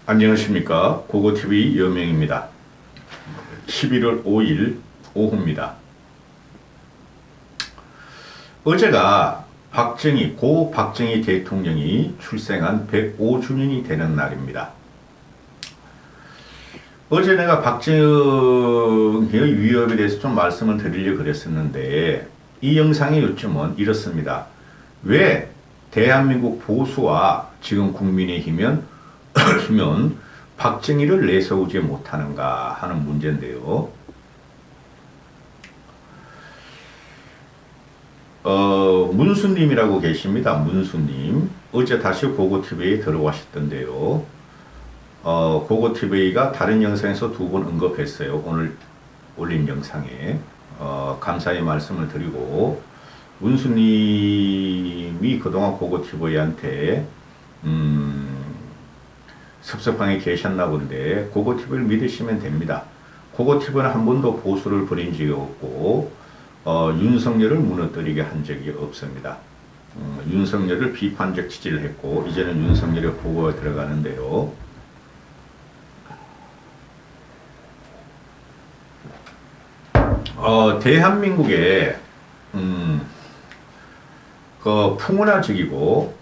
안녕하십니까. 고고TV 여명입니다. 11월 5일 오후입니다. 어제가 고 박정희 대통령이 출생한 105주년이 되는 날입니다. 어제 내가 박정희의 위협에 대해서 좀 말씀을 드리려고 그랬었는데, 이 영상의 요점은 이렇습니다. 왜 대한민국 보수와 지금 국민의힘은 박정희를 내세우지 못하는가 하는 문제인데요. 문수님이라고 계십니다. 문수님. 어제 다시 고고TV에 들어가셨던데요. 고고TV가 다른 영상에서 두 번 언급했어요. 오늘 올린 영상에. 감사의 말씀을 드리고, 문수님이 그동안 고고TV한테, 섭섭하게 계셨나 본데, 고고TV를 믿으시면 됩니다. 고고TV는 한 번도 보수를 버린 적이 없고, 윤석열을 무너뜨리게 한 적이 없습니다. 윤석열을 비판적 취지를 했고, 이제는 윤석열의 보고가 들어가는데요. 대한민국에, 풍운하적이고,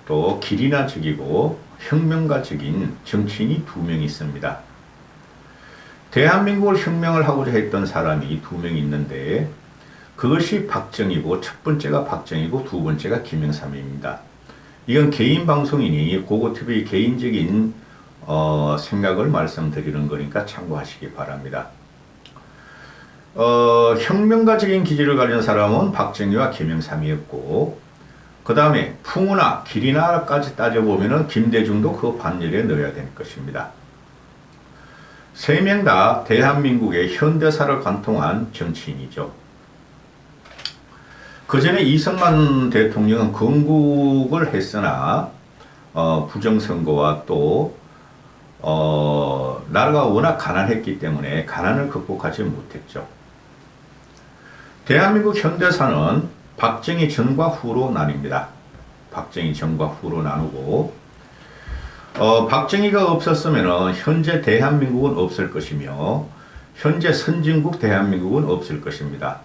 또 길이나적이고, 혁명가적인 정치인이 두 명 있습니다. 대한민국을 혁명을 하고자 했던 사람이 두 명 있는데, 그것이 박정희고, 첫 번째가 박정희고 두 번째가 김영삼입니다. 이건 개인 방송이니 고고TV 개인적인 생각을 말씀드리는 거니까 참고하시기 바랍니다. 혁명가적인 기질을 가진 사람은 박정희와 김영삼이었고, 그 다음에 풍우나 길이나까지 따져보면 김대중도 그 반열에 넣어야 될 것입니다. 세 명 다 대한민국의 현대사를 관통한 정치인이죠. 그 전에 이승만 대통령은 건국을 했으나 부정선거와 또 나라가 워낙 가난했기 때문에 가난을 극복하지 못했죠. 대한민국 현대사는 박정희 전과 후로 나뉩니다. 박정희 전과 후로 나누고, 박정희가 없었으면 현재 대한민국은 없을 것이며, 현재 선진국 대한민국은 없을 것입니다.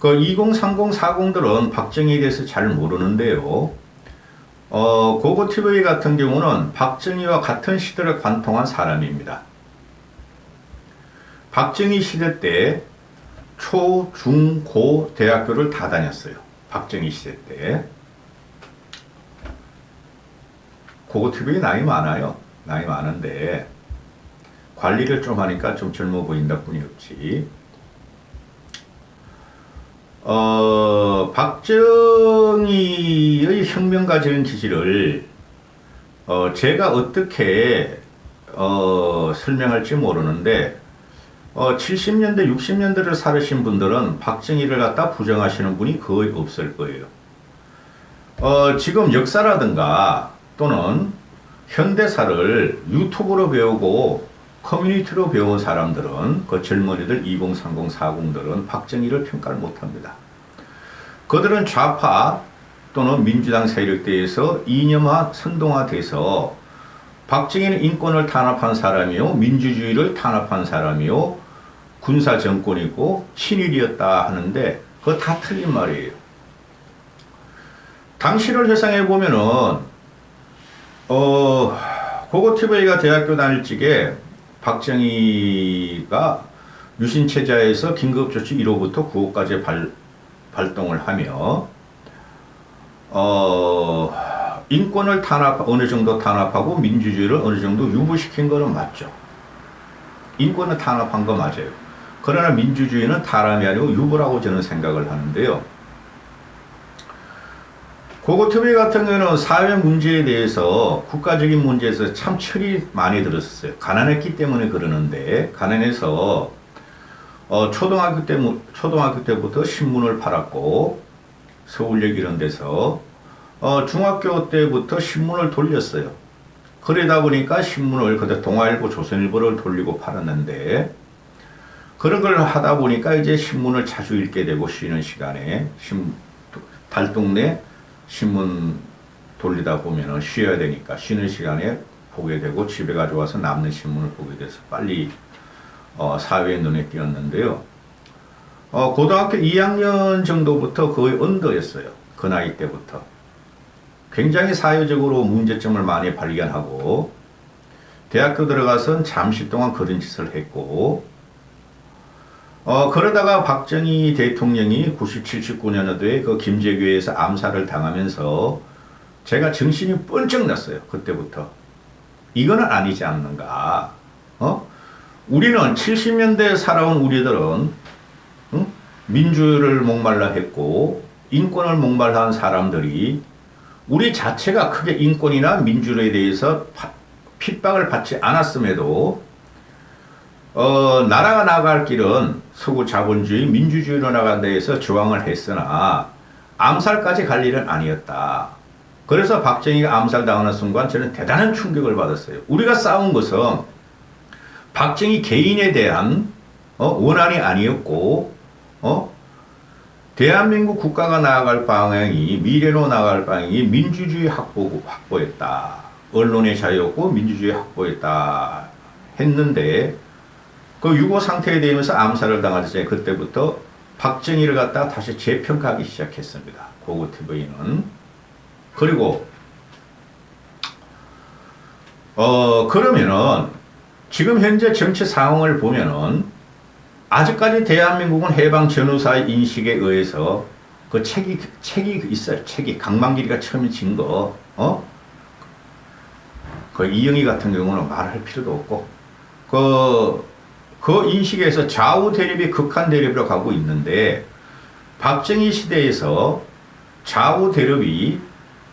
2030, 40들은 박정희에 대해서 잘 모르는데요. 고고TV 같은 경우는 박정희와 같은 시대를 관통한 사람입니다. 박정희 시대 때 초, 중, 고 대학교를 다 다녔어요. 박정희 시대 때. 고고TV 나이 많아요. 나이 많은데 관리를 좀 하니까 좀 젊어 보인다 뿐이 없지. 박정희의 혁명가적인 기질을 제가 어떻게 설명할지 모르는데, 70년대, 60년대를 살으신 분들은 박정희를 갖다 부정하시는 분이 거의 없을 거예요. 지금 역사라든가 또는 현대사를 유튜브로 배우고 커뮤니티로 배운 사람들은, 그 젊은이들 2030, 40들은 박정희를 평가를 못합니다. 그들은 좌파 또는 민주당 세력대에서 이념화, 선동화돼서 박정희는 인권을 탄압한 사람이요, 민주주의를 탄압한 사람이요, 군사 정권이고 친일이었다 하는데, 그거 다 틀린 말이에요. 당시를 회상해 보면은 고고TV가 대학교 다닐 적에 박정희가 유신체제에서 긴급조치 1호부터 9호까지 발동을 하며 인권을 어느 정도 탄압하고 민주주의를 어느 정도 유보시킨 거는 맞죠. 인권을 탄압한 거 맞아요. 그러나 민주주의는 탄압이 아니고 유보라고 저는 생각을 하는데요. 고고TV 같은 경우는 사회 문제에 대해서, 국가적인 문제에서 참 철이 많이 들었어요. 가난했기 때문에 그러는데, 가난해서 초등학교 때부터 신문을 팔았고, 서울역 이런 데서 중학교 때부터 신문을 돌렸어요. 그러다 보니까 신문을, 그때 동아일보, 조선일보를 돌리고 팔았는데, 그런 걸 하다 보니까 이제 신문을 자주 읽게 되고, 쉬는 시간에 달동네 신문 돌리다 보면 쉬어야 되니까 쉬는 시간에 보게 되고 집에 가져와서 남는 신문을 보게 돼서 빨리 사회의 눈에 띄었는데요. 고등학교 2학년 정도부터 거의 언더였어요. 그 나이 때부터. 굉장히 사회적으로 문제점을 많이 발견하고 대학교 들어가선 잠시 동안 그런 짓을 했고 그러다가 박정희 대통령이 97, 79년도에 그 김제교에서 암살을 당하면서 제가 정신이 번쩍 났어요. 그때부터. 이거는 아니지 않는가. 우리는 70년대에 살아온 우리들은 민주를 목말라 했고 인권을 목말라 한 사람들이 우리 자체가 크게 인권이나 민주에 대해서 핍박을 받지 않았음에도 나라가 나갈 길은 서구 자본주의, 민주주의로 나간다 해서 저항을 했으나 암살까지 갈 일은 아니었다. 그래서 박정희가 암살당하는 순간 저는 대단한 충격을 받았어요. 우리가 싸운 것은 박정희 개인에 대한 원한이 아니었고 대한민국 국가가 나아갈 방향이 미래로 나아갈 방향이 민주주의 확보였다. 언론의 자유였고 민주주의 확보였다 했는데 그 유고 상태에 되면서 암살을 당하자 그때부터 박정희를 갖다가 다시 재평가하기 시작했습니다. 고고 TV는. 그리고 그러면은 지금 현재 정치 상황을 보면은 아직까지 대한민국은 해방 전후사의 인식에 의해서 그 책이 있어요. 책이 강만길이가 처음에 진 거, 그 이영희 같은 경우는 말할 필요도 없고 그 인식에서 좌우 대립이 극한 대립으로 가고 있는데 박정희 시대에서 좌우 대립이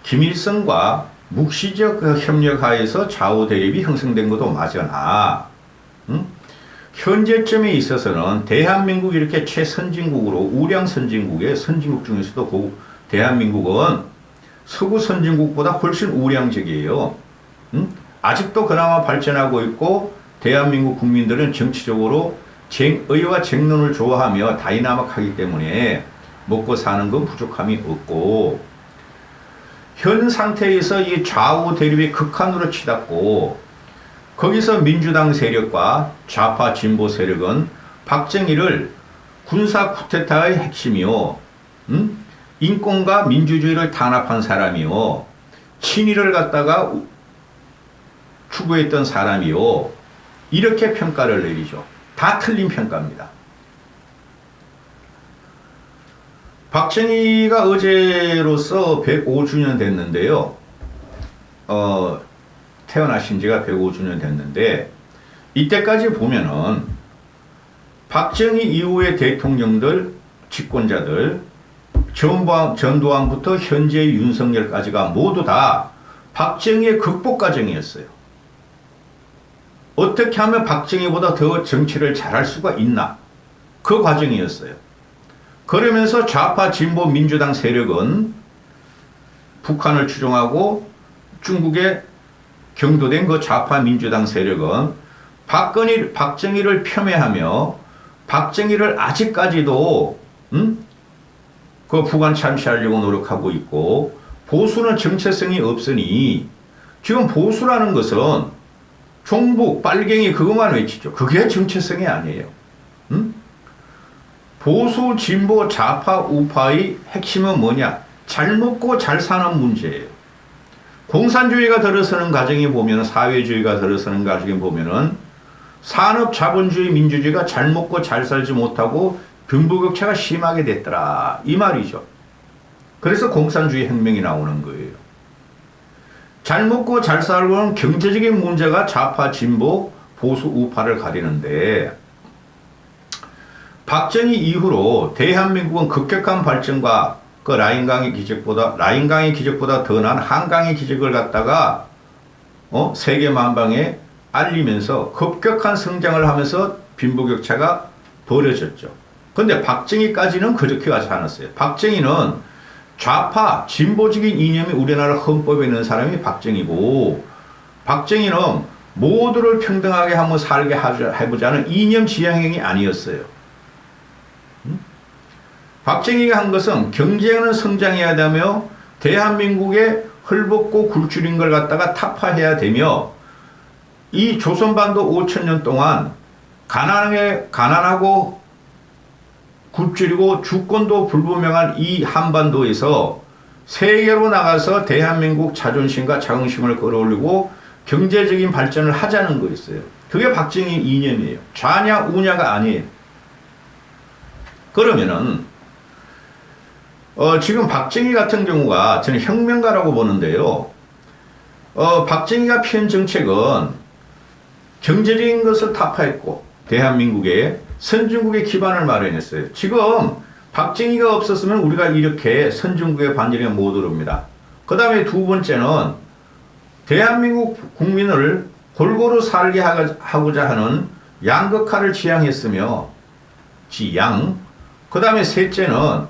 김일성과 묵시적 협력하에서 좌우 대립이 형성된 것도 맞으나 현재점에 있어서는 대한민국이 이렇게 최선진국으로 우량 선진국의 선진국 중에서도 대한민국은 서구 선진국보다 훨씬 우량적이에요. 아직도 그나마 발전하고 있고 대한민국 국민들은 정치적으로 의와 쟁론을 좋아하며 다이나믹하기 때문에 먹고 사는 건 부족함이 없고 현 상태에서 이 좌우 대립이 극한으로 치닫고 거기서 민주당 세력과 좌파 진보 세력은 박정희를 군사 쿠데타의 핵심이요, 인권과 민주주의를 탄압한 사람이요, 친일을 갖다가 추구했던 사람이요, 이렇게 평가를 내리죠. 다 틀린 평가입니다. 박정희가 어제로서 105주년 됐는데요. 태어나신 지가 105주년 됐는데 이때까지 보면은 박정희 이후의 대통령들, 집권자들, 전두환부터 현재의 윤석열까지가 모두 다 박정희의 극복 과정이었어요. 어떻게 하면 박정희보다 더 정치를 잘할 수가 있나? 그 과정이었어요. 그러면서 좌파 진보 민주당 세력은 북한을 추종하고 중국에 경도된 그 좌파 민주당 세력은 박정희를 폄훼하며 박정희를 아직까지도 그 북한 참시하려고 노력하고 있고 보수는 정체성이 없으니 지금 보수라는 것은 종북, 빨갱이 그것만 외치죠. 그게 정체성이 아니에요. 보수, 진보, 좌파, 우파의 핵심은 뭐냐? 잘 먹고 잘 사는 문제예요. 공산주의가 들어서는 과정에 보면 사회주의가 들어서는 과정에 보면은 산업 자본주의 민주주의가 잘 먹고 잘 살지 못하고 빈부격차가 심하게 됐더라 이 말이죠. 그래서 공산주의 혁명이 나오는 거예요. 잘 먹고 잘 살고는 경제적인 문제가 좌파 진보 보수 우파를 가리는데 박정희 이후로 대한민국은 급격한 발전과 그 라인강의 기적보다 더 난 한강의 기적을 갖다가 세계 만방에 알리면서 급격한 성장을 하면서 빈부격차가 벌어졌죠. 근데 박정희까지는 그렇게 가지 않았어요. 박정희는 좌파 진보적인 이념이 우리나라 헌법에 있는 사람이 박정희고 박정희는 모두를 평등하게 한번 살게 해보자는 이념 지향형이 아니었어요. 박정희가 한 것은 경제는 성장해야 되며 대한민국의 헐벗고 굴줄인 걸 갖다가 타파해야 되며 이 조선반도 5천년 동안 가난하고 굶주리고 주권도 불분명한 이 한반도에서 세계로 나가서 대한민국 자존심과 자긍심을 끌어올리고 경제적인 발전을 하자는 거였어요. 그게 박정희 이념이에요. 좌냐 우냐가 아니에요. 그러면은 지금 박정희 같은 경우가 저는 혁명가라고 보는데요. 박정희가 펴은 정책은 경제적인 것을 타파했고 대한민국의 선진국의 기반을 마련했어요. 지금 박정희가 없었으면 우리가 이렇게 선진국의 반열에 못 오릅니다. 그 다음에 두 번째는 대한민국 국민을 골고루 살게 하고자 하는 양극화를 지향했으며 그 다음에 셋째는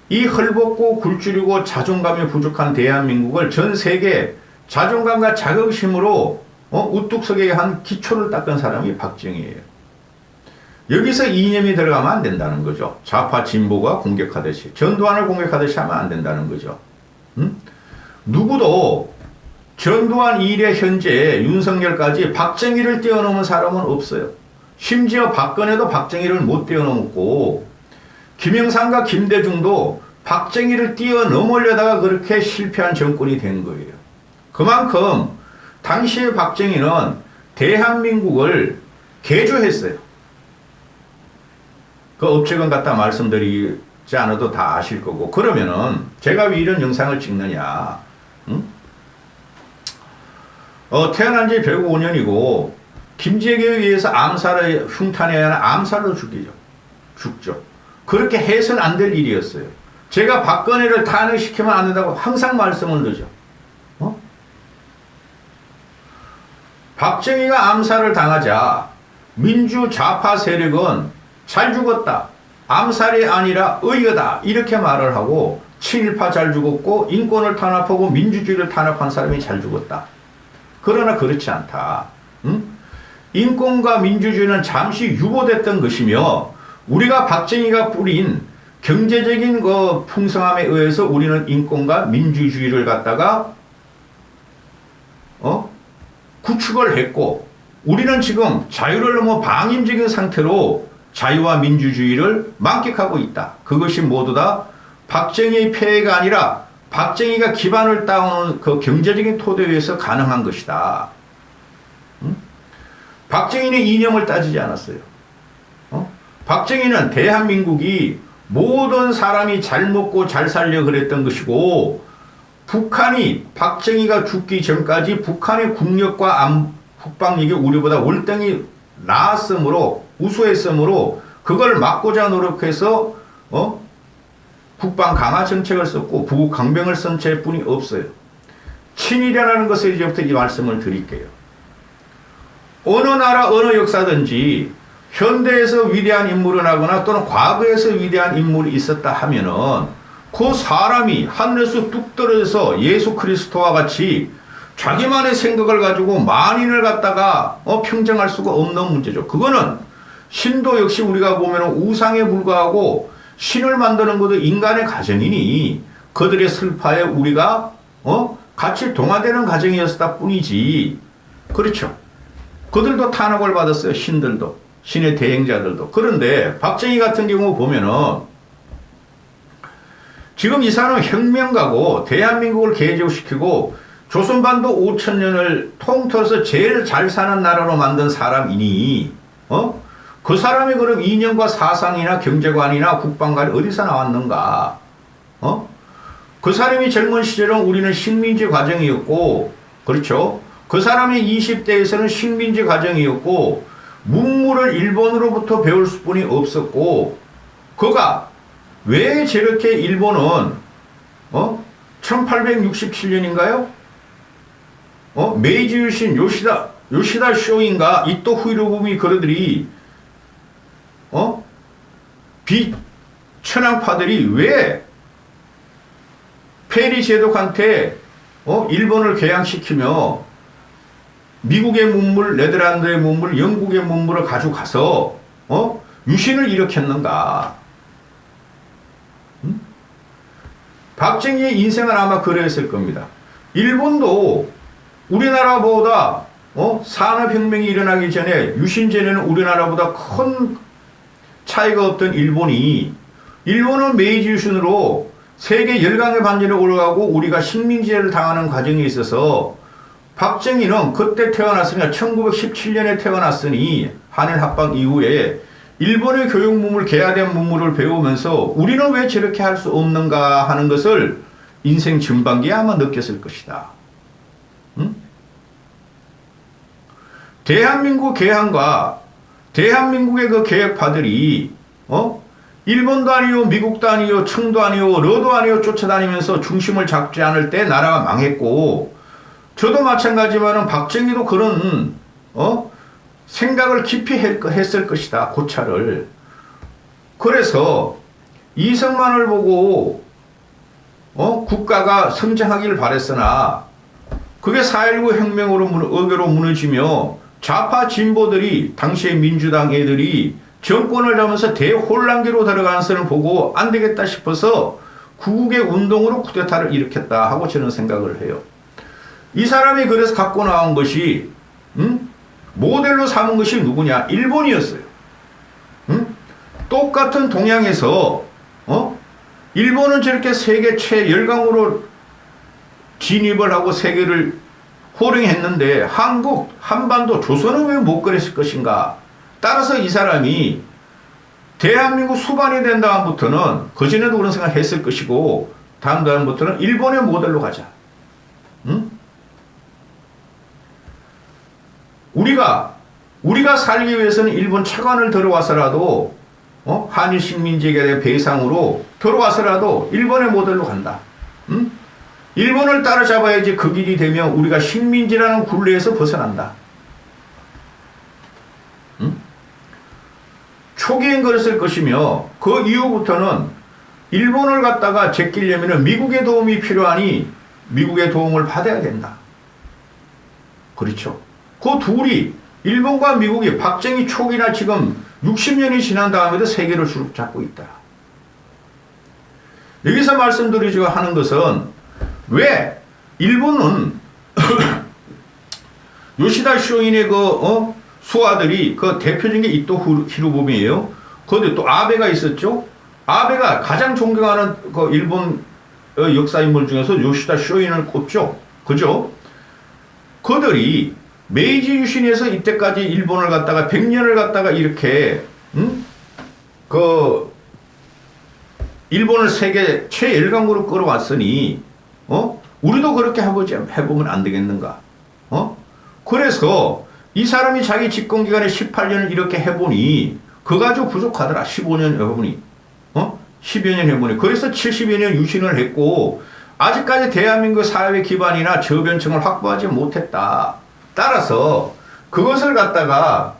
이 헐벗고 굴주리고 자존감이 부족한 대한민국을 전 세계 자존감과 자긍심으로 우뚝 서게 한 기초를 닦은 사람이 박정희예요. 여기서 이념이 들어가면 안 된다는 거죠. 좌파 진보가 공격하듯이 전두환을 공격하듯이 하면 안 된다는 거죠. 누구도 전두환 이래 현재 윤석열까지 박정희를 뛰어넘은 사람은 없어요. 심지어 박근혜도 박정희를 못 뛰어넘었고 김영삼과 김대중도 박정희를 뛰어넘으려다가 그렇게 실패한 정권이 된 거예요. 그만큼 당시의 박정희는 대한민국을 개조했어요. 그 업체건 갖다 말씀드리지 않아도 다 아실 거고. 그러면은 제가 왜 이런 영상을 찍느냐. 태어난 지 105년이고 김재규에 의해서 암살을 흉탄에 의한 암살로 죽죠. 그렇게 해서는 안 될 일이었어요. 제가 박근혜를 탄핵시키면 안 된다고 항상 말씀을 드죠. 박정희가 암살을 당하자 민주 좌파 세력은 잘 죽었다. 암살이 아니라 의거다. 이렇게 말을 하고 친일파 잘 죽었고 인권을 탄압하고 민주주의를 탄압한 사람이 잘 죽었다. 그러나 그렇지 않다. 인권과 민주주의는 잠시 유보됐던 것이며 우리가 박정희가 뿌린 경제적인 그 풍성함에 의해서 우리는 인권과 민주주의를 갖다가 구축을 했고 우리는 지금 자유를 넘어 방임적인 상태로 자유와 민주주의를 만끽하고 있다. 그것이 모두 다 박정희의 폐해가 아니라 박정희가 기반을 쌓아놓은 그 경제적인 토대 위에서 가능한 것이다. 박정희는 이념을 따지지 않았어요. 박정희는 대한민국이 모든 사람이 잘 먹고 잘 살려 그랬던 것이고 북한이 박정희가 죽기 전까지 북한의 국력과 국방력이 우리보다 월등히 나았으므로 우수했으므로 그걸 막고자 노력해서 국방 강화 정책을 썼고 부국 강병을 쓴 채뿐이 없어요. 친일이라는 것에 이제부터 이 말씀을 드릴게요. 어느 나라 어느 역사든지 현대에서 위대한 인물을 하거나 또는 과거에서 위대한 인물이 있었다 하면은 그 사람이 하늘에서 뚝 떨어져서 예수 그리스도와 같이 자기만의 생각을 가지고 만인을 갖다가 평정할 수가 없는 문제죠. 그거는 신도 역시 우리가 보면 우상에 불과하고 신을 만드는 것도 인간의 가정이니 그들의 슬파에 우리가 같이 동화되는 가정이었다 뿐이지. 그렇죠. 그들도 탄압을 받았어요. 신들도. 신의 대행자들도. 그런데 박정희 같은 경우 보면은 지금 이 사람은 혁명가고 대한민국을 개조시키고 조선반도 5천년을 통틀어서 제일 잘 사는 나라로 만든 사람이니 그 사람이 그럼 이념과 사상이나 경제관이나 국방관이 어디서 나왔는가? 그 사람이 젊은 시절은 우리는 식민지 과정이었고 그렇죠? 그 사람이 20대에서는 식민지 과정이었고 문물을 일본으로부터 배울 수뿐이 없었고 그가 왜 저렇게 일본은 1867년인가요? 메이지 유신 요시다 쇼인가 이토 후이로부미 그러들이 비천황파들이 왜 페리 제독한테 일본을 개항시키며 미국의 문물, 네덜란드의 문물, 영국의 문물을 가지고 가서 유신을 일으켰는가? 박정희의 인생은 아마 그랬을 겁니다. 일본도 우리나라보다 산업혁명이 일어나기 전에 유신전에는 우리나라보다 큰 차이가 없던 일본은 메이지 유신으로 세계 열강의 반열에 올라가고 우리가 식민지를 당하는 과정에 있어서 박정희는 그때 태어났으니까 1917년에 태어났으니 한일 합방 이후에 일본의 교육 문물, 개화된 문물을 배우면서 우리는 왜 저렇게 할 수 없는가 하는 것을 인생 전반기에 아마 느꼈을 것이다. 응? 대한민국 개항과 대한민국의 그 개혁파들이 일본도 아니요, 미국도 아니요, 청도 아니요, 러도 아니요 쫓아다니면서 중심을 잡지 않을 때 나라가 망했고, 저도 마찬가지지만 박정희도 그런 생각을 깊이 했을 것이다. 고찰을. 그래서 이승만을 보고 국가가 성장하기를 바랬으나 그게 4.19 혁명으로 의교로 무너지며 좌파 진보들이 당시의 민주당 애들이 정권을 잡으면서 대혼란기로 들어가는 것을 보고 안 되겠다 싶어서 구국의 운동으로 쿠데타를 일으켰다 하고 저는 생각을 해요. 이 사람이 그래서 갖고 나온 것이 모델로 삼은 것이 누구냐? 일본이었어요. 똑같은 동양에서 일본은 저렇게 세계 최열강으로 진입을 하고 세계를 호령했는데 한국, 한반도, 조선은 왜 못 그랬을 것인가? 따라서 이 사람이 대한민국 수반이 된 다음부터는 그전에도 그런 생각을 했을 것이고 다음부터는 일본의 모델로 가자. 우리가 살기 위해서는 일본 차관을 들어와서라도 한일 식민지에 배상으로 들어와서라도 일본의 모델로 간다. 일본을 따라잡아야지 그 길이 되면 우리가 식민지라는 굴레에서 벗어난다. 초기엔 그랬을 것이며 그 이후부터는 일본을 갖다가 제끼려면 미국의 도움이 필요하니 미국의 도움을 받아야 된다. 그렇죠. 그 둘이 일본과 미국이 박정희 초기나 지금 60년이 지난 다음에도 세계를 주룩 잡고 있다. 여기서 말씀드리려고 하는 것은 왜 일본은 요시다 쇼인의 수하들이 그 대표적인 게 이토 히로부미예요. 거기 또 아베가 있었죠. 아베가 가장 존경하는 그 일본 역사 인물 중에서 요시다 쇼인을 꼽죠. 그죠? 그들이 메이지 유신에서 이때까지 일본을 갖다가 100년을 갖다가 이렇게 일본을 세계 최열강으로 끌어왔으니 우리도 그렇게 해보면 안 되겠는가? 그래서 이 사람이 자기 집권 기간에 18년을 이렇게 해보니 그거 가지고 부족하더라. 15년 해보니 10여 년 해보니 그래서 70여 년 유신을 했고 아직까지 대한민국 사회 기반이나 저변층을 확보하지 못했다. 따라서 그것을 갖다가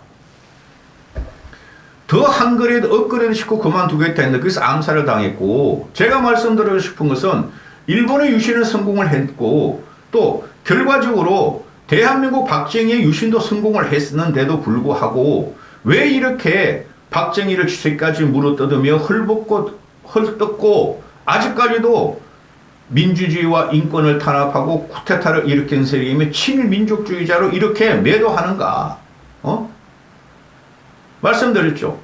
더 한 그레이드 업그레이드 시키고 그만두겠다 했는데 그래서 암살을 당했고 제가 말씀드리고 싶은 것은 일본의 유신은 성공을 했고 또 결과적으로 대한민국 박정희의 유신도 성공을 했는데도 불구하고 왜 이렇게 박정희를 주세까지 물어뜯으며 헐뜯고 아직까지도 민주주의와 인권을 탄압하고 쿠데타를 일으킨 세력이며 친민족주의자로 이렇게 매도하는가? 말씀드렸죠.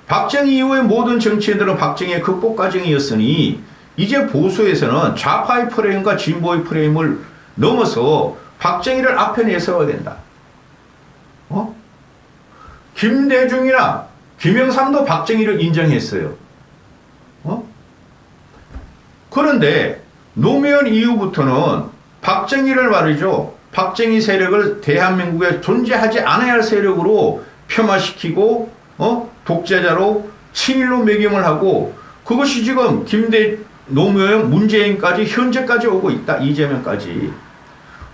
박정희 이후의 모든 정치인들은 박정희의 극복 과정이었으니 이제 보수에서는 좌파의 프레임과 진보의 프레임을 넘어서 박정희를 앞에 내세워야 된다. 김대중이나 김영삼도 박정희를 인정했어요. 그런데 노무현 이후부터는 박정희를 말이죠. 박정희 세력을 대한민국에 존재하지 않아야 할 세력으로 폄하시키고 독재자로 친일로 매김을 하고 그것이 지금 노무현, 문재인까지 현재까지 오고 있다. 이재명까지.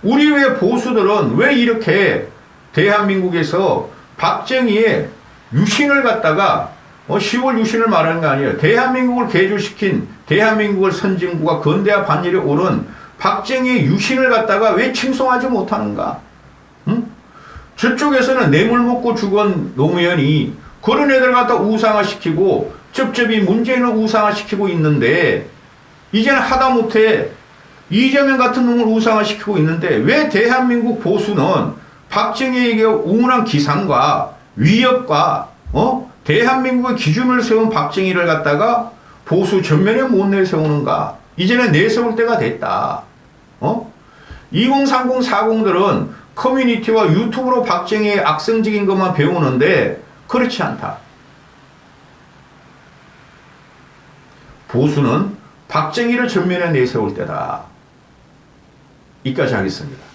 우리 왜 보수들은 왜 이렇게 대한민국에서 박정희의 유신을 갖다가 10월 유신을 말하는 거 아니에요. 대한민국을 개조시킨 대한민국을 선진국과 근대화 반열에 오른 박정희의 유신을 갖다가 왜 칭송하지 못하는가? 저쪽에서는 뇌물 먹고 죽은 노무현이 그런 애들 갖다 우상화시키고 쩝쩝이 문재인을 우상화시키고 있는데 이제는 하다못해 이재명 같은 놈을 우상화시키고 있는데 왜 대한민국 보수는 박정희에게 우문한 기상과 위협과 대한민국의 기준을 세운 박정희를 갖다가 보수 전면에 못 내세우는가? 이제는 내세울 때가 됐다. 2030, 40들은 커뮤니티와 유튜브로 박정희의 악성적인 것만 배우는데 그렇지 않다. 보수는 박정희를 전면에 내세울 때다. 이까지 하겠습니다.